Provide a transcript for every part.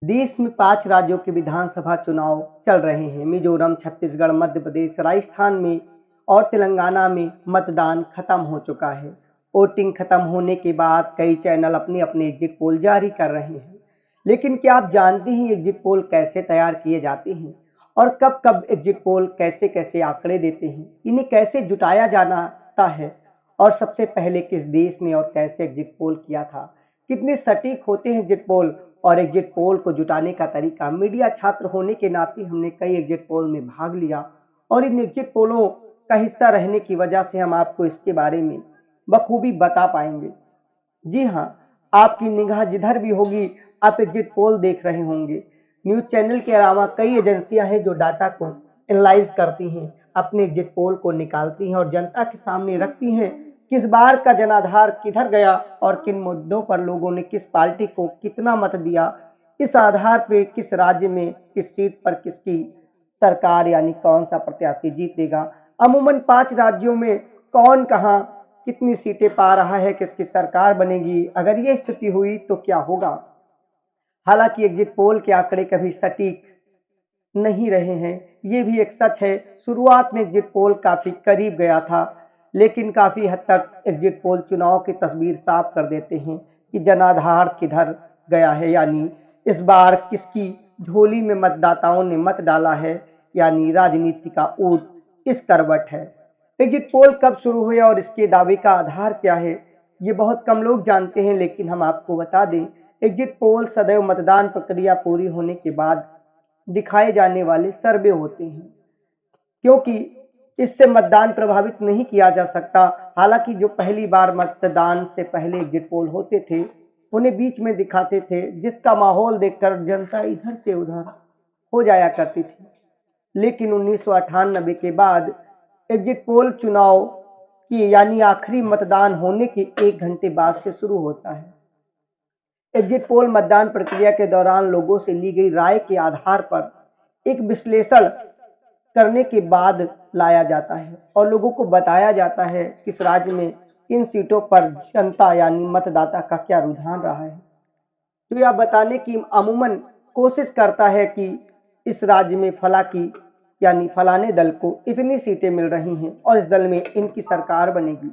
देश में 5 राज्यों के विधानसभा चुनाव चल रहे हैं। मिजोरम, छत्तीसगढ़, मध्य प्रदेश, राजस्थान में और तेलंगाना में मतदान खत्म हो चुका है। वोटिंग खत्म होने के बाद कई चैनल अपने-अपने एग्जिट पोल जारी कर रहे हैं। लेकिन क्या आप जानते हैं एग्जिट पोल कैसे तैयार किए जाते हैं? और कब-कब एग्जिट पोल कैसे-कैसे आंकड़े देते हैं? इन्हें कैसे जुटाया जाता है? और सबसे पहले किस देश ने और कैसे एग्जिट पोल किया था? कितने सटीक होते हैं एग्जिट पोल? और एग्जिट पोल को जुटाने का तरीका। मीडिया छात्र होने के नाते हमने कई एग्जिट पोल में भाग लिया और इन एग्जिट पोलों का हिस्सा रहने की वजह से हम आपको इसके बारे में बखूबी बता पाएंगे। जी हाँ, आपकी निगाह जिधर भी होगी आप एग्जिट पोल देख रहे होंगे। न्यूज चैनल के अलावा कई एजेंसियां हैं जो डाटा को एनालाइज करती हैं, अपने एग्जिट पोल को निकालती हैं और जनता के सामने रखती हैं किस बार का जनाधार किधर गया और किन मुद्दों पर लोगों ने किस पार्टी को कितना मत दिया। इस आधार पे किस राज्य में किस सीट पर किसकी सरकार यानी कौन सा प्रत्याशी जीतेगा। अमूमन 5 राज्यों में कौन कहां कितनी सीटें पा रहा है, किसकी सरकार बनेगी, अगर ये स्थिति हुई तो क्या होगा। हालांकि एग्जिट पोल के आंकड़े कभी सटीक नहीं रहे हैं, ये भी एक सच है। शुरुआत में एग्जिट पोल काफी करीब गया था, लेकिन काफी हद तक एग्जिट पोल चुनाव की तस्वीर साफ कर देते हैं कि जनाधार किधर गया है, यानी इस बार किसकी झोली में मतदाताओं ने मत डाला है, यानी राजनीति का ऊट इस करवट है। एग्जिट पोल कब शुरू हुए और इसके दावे का आधार क्या है, ये बहुत कम लोग जानते हैं, लेकिन हम आपको बता दें एग्जिट पोल सदैव मतदान प्रक्रिया पूरी होने के बाद दिखाए जाने वाले सर्वे होते हैं, क्योंकि इससे मतदान प्रभावित नहीं किया जा सकता। हालांकि जो पहली बार मतदान से पहले एग्जिट पोल होते थे उन्हें बीच में दिखाते थे, जिसका माहौल देखकर जनता इधर से उधर हो जाया करती थी। लेकिन 1998 के बाद एग्जिट पोल चुनाव की यानी आखिरी मतदान होने के 1 घंटे बाद से शुरू होता है। एग्जिट पोल मतदान प्रक्रिया के दौरान लोगों से ली गई राय के आधार पर एक विश्लेषण करने के बाद लाया जाता है और लोगों को बताया जाता है किस राज्य में किन सीटों पर जनता यानी मतदाता का क्या रुझान रहा है। तो यह बताने की अमूमन कोशिश करता है कि इस राज्य में फला की यानी फलाने दल को इतनी सीटें मिल रही हैं और इस दल में इनकी सरकार बनेगी।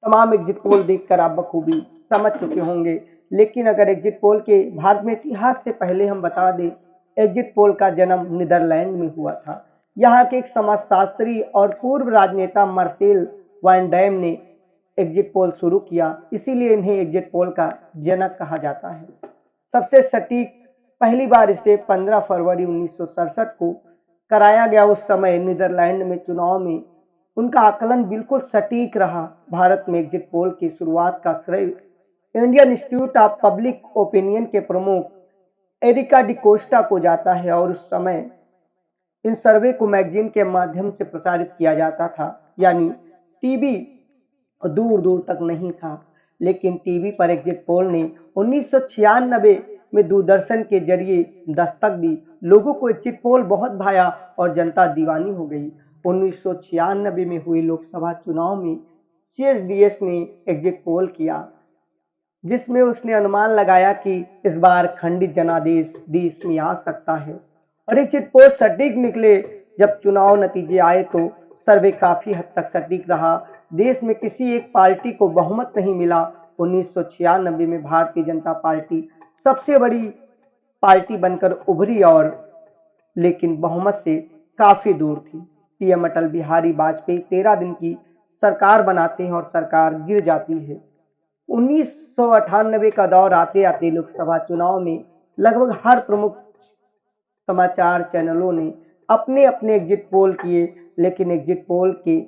तमाम एग्जिट पोल देखकर आप बखूबी समझ चुके होंगे। लेकिन अगर एग्जिट पोल के भारत में इतिहास से पहले हम बता दें, एग्जिट पोल का जन्म नीदरलैंड में हुआ था। यहाँ के एक समाजशास्त्री और पूर्व राजनेता मार्सेल वैन डैम ने एग्जिट पोल शुरू किया, इसीलिए इन्हें एग्जिट पोल का जनक कहा जाता है। सबसे सटीक पहली बार इसे 15 फरवरी 1967 को कराया गया। उस समय नीदरलैंड में चुनाव में उनका आकलन बिल्कुल सटीक रहा। भारत में एग्जिट पोल की शुरुआत का श्रेय Indian institute of public opinion के प्रमुख एरिका डिकोस्टा को जाता है और उस समय इन सर्वे को मैगजीन के माध्यम से प्रसारित किया जाता था, यानी टीवी दूर दूर तक नहीं था। लेकिन टीवी पर एग्जिट पोल ने 1996 में दूरदर्शन के जरिए दस्तक दी। लोगों को एग्जिट पोल बहुत भाया और जनता दीवानी हो गई। 1996 में हुए लोकसभा चुनाव में सीएसडीएस ने एग्जिट पोल किया, जिसमें उसने अनुमान लगाया कि इस बार खंडित जनादेश देश में आ सकता है और एग्जिट पोल सटीक निकले। जब चुनाव नतीजे आए तो सर्वे काफी हद तक सटीक रहा। देश में किसी एक पार्टी को बहुमत नहीं मिला। 1996 में भारतीय जनता पार्टी सबसे बड़ी पार्टी बनकर उभरी और लेकिन बहुमत से काफी दूर थी। पीएम अटल बिहारी वाजपेयी 13 दिन की सरकार बनाते हैं और सरकार गिर जाती है। 1998 का दौर आते आते लोकसभा चुनाव में लगभग हर प्रमुख समाचार चैनलों ने अपने अपने एग्जिट पोल किए, लेकिन एग्जिट पोल के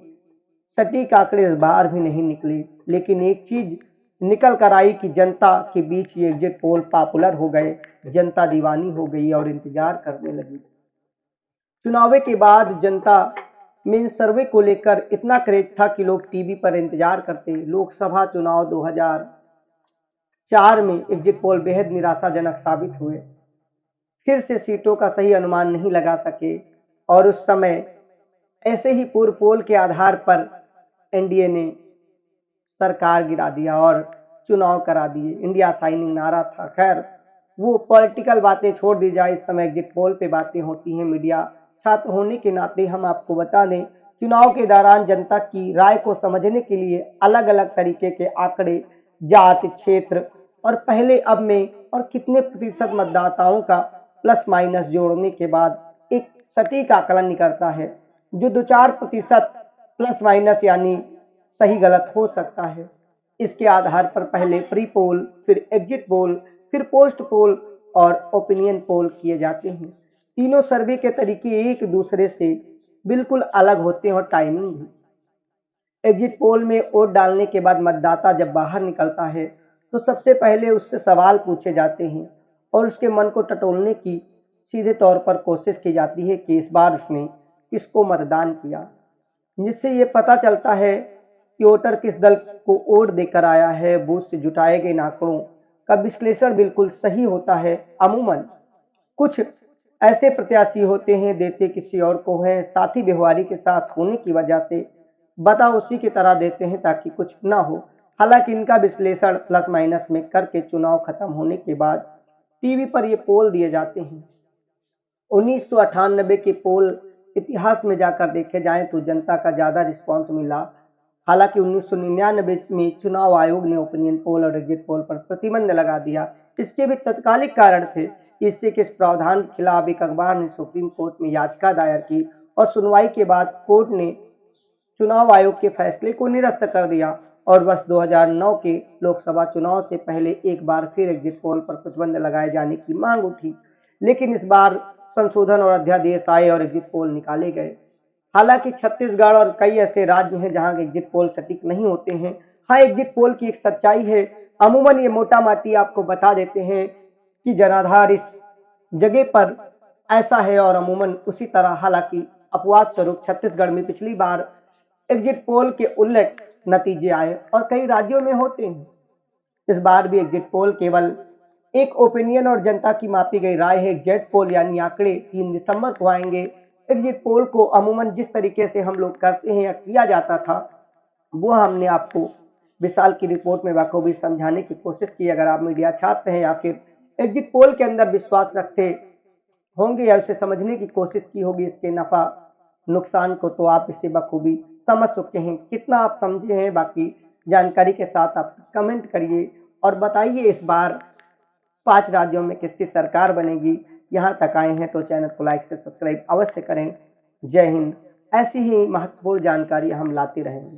सटीक आंकड़े इस बार भी नहीं निकले। लेकिन एक चीज निकल कर आई कि जनता के बीच ये एग्जिट पोल पॉपुलर हो गए, जनता दीवानी हो गई और इंतजार करने लगी। चुनाव के बाद जनता में इन सर्वे को लेकर इतना क्रेज था कि लोग टीवी पर इंतजार करते। लोकसभा चुनाव 2004 में एग्जिट पोल बेहद निराशाजनक साबित हुए। फिर से सीटों का सही अनुमान नहीं लगा सके और उस समय ऐसे ही पूर्व पोल के आधार पर एनडीए ने सरकार गिरा दिया और चुनाव करा दिए। इंडिया साइनिंग नारा था। खैर वो पॉलिटिकल बातें छोड़ दी जाए। इस समय एग्जिट पोल पे बातें होती हैं। मीडिया छात्र होने के नाते हम आपको बता दें, चुनाव के दौरान जनता की राय को समझने के लिए अलग अलग तरीके के आंकड़े, जात, क्षेत्र और पहले अब में और कितने प्रतिशत मतदाताओं का प्लस माइनस जोड़ने के बाद एक सटीक आकलन निकलता है, जो 2-4% प्लस माइनस यानी सही गलत हो सकता है। इसके आधार पर पहले प्री पोल, फिर एग्जिट पोल, फिर पोस्ट पोल और ओपिनियन पोल किए जाते हैं। तीनों सर्वे के तरीके एक दूसरे से बिल्कुल अलग होते हैं और टाइमिंग भी। एग्जिट पोल में वोट डालने के बाद मतदाता जब बाहर निकलता है तो सबसे पहले उससे सवाल पूछे जाते हैं और उसके मन को टटोलने की सीधे तौर पर कोशिश की जाती है कि इस बार उसने किसको मतदान किया, जिससे ये पता चलता है कि वोटर किस दल को वोट देकर आया है। बूथ से जुटाए गए आंकड़ों का विश्लेषण बिल्कुल सही होता है। अमूमन कुछ ऐसे प्रत्याशी होते हैं देते किसी और को हैं, साथी व्यवहारी के साथ होने की वजह से बता उसी की तरह देते हैं ताकि कुछ ना हो। हालांकि इनका विश्लेषण प्लस माइनस में करके चुनाव खत्म होने के बाद टीवी पर ये पोल दिए जाते हैं। 1998 के पोल इतिहास में जाकर देखे जाएं तो जनता का ज्यादा रिस्पांस मिला। हालांकि 1999 में चुनाव आयोग ने ओपिनियन पोल और एग्जिट पोल पर प्रतिबंध लगा दिया। इसके भी तत्कालिक कारण थे। इससे के इस प्रावधान के खिलाफ एक अखबार ने सुप्रीम कोर्ट में याचिका दायर की और सुनवाई के बाद कोर्ट ने चुनाव आयोग के फैसले को निरस्त कर दिया और वर्ष 2009 के लोकसभा चुनाव से पहले एक बार फिर एग्जिट पोल पर प्रतिबंध लगाए जाने की मांग उठी, लेकिन इस बार संशोधन और अध्यादेश आए और एग्जिट पोल निकाले गए। हालांकि छत्तीसगढ़ और कई ऐसे राज्य हैं जहां एग्जिट पोल सटीक नहीं होते हैं। हाँ, एग्जिट पोल की एक सच्चाई है। अमूमन ये मोटा माटी आपको बता देते हैं कि जनाधार इस जगह पर ऐसा है और अमूमन उसी तरह। हालांकि अपवाद स्वरूप छत्तीसगढ़ में पिछली बार एग्जिट पोल के उल्लेख नतीजे आए और कई राज्यों में होते हैं। इस बार भी एग्जिट पोल केवल एक ओपिनियन और जनता की मापी गई राय है। एग्जिट पोल यानी आंकड़े 3 दिसंबर को आएंगे। एग्जिट पोल को अमूमन जिस तरीके से हम लोग करते हैं या किया जाता था, वो हमने आपको विशाल की रिपोर्ट में बखूबी समझाने की कोशिश की। अगर आप मीडिया छात्र हैं या फिर एग्जिट पोल के अंदर विश्वास रखते होंगे या उसे समझने की कोशिश की होगी, इसके नफा नुकसान को, तो आप इसे बखूबी समझ चुके हैं। कितना आप समझे हैं, बाकी जानकारी के साथ आप कमेंट करिए और बताइए इस बार 5 राज्यों में किसकी सरकार बनेगी। यहाँ तक आए हैं तो चैनल को लाइक से सब्सक्राइब अवश्य करें। जय हिंद। ऐसी ही महत्वपूर्ण जानकारी हम लाते रहेंगे।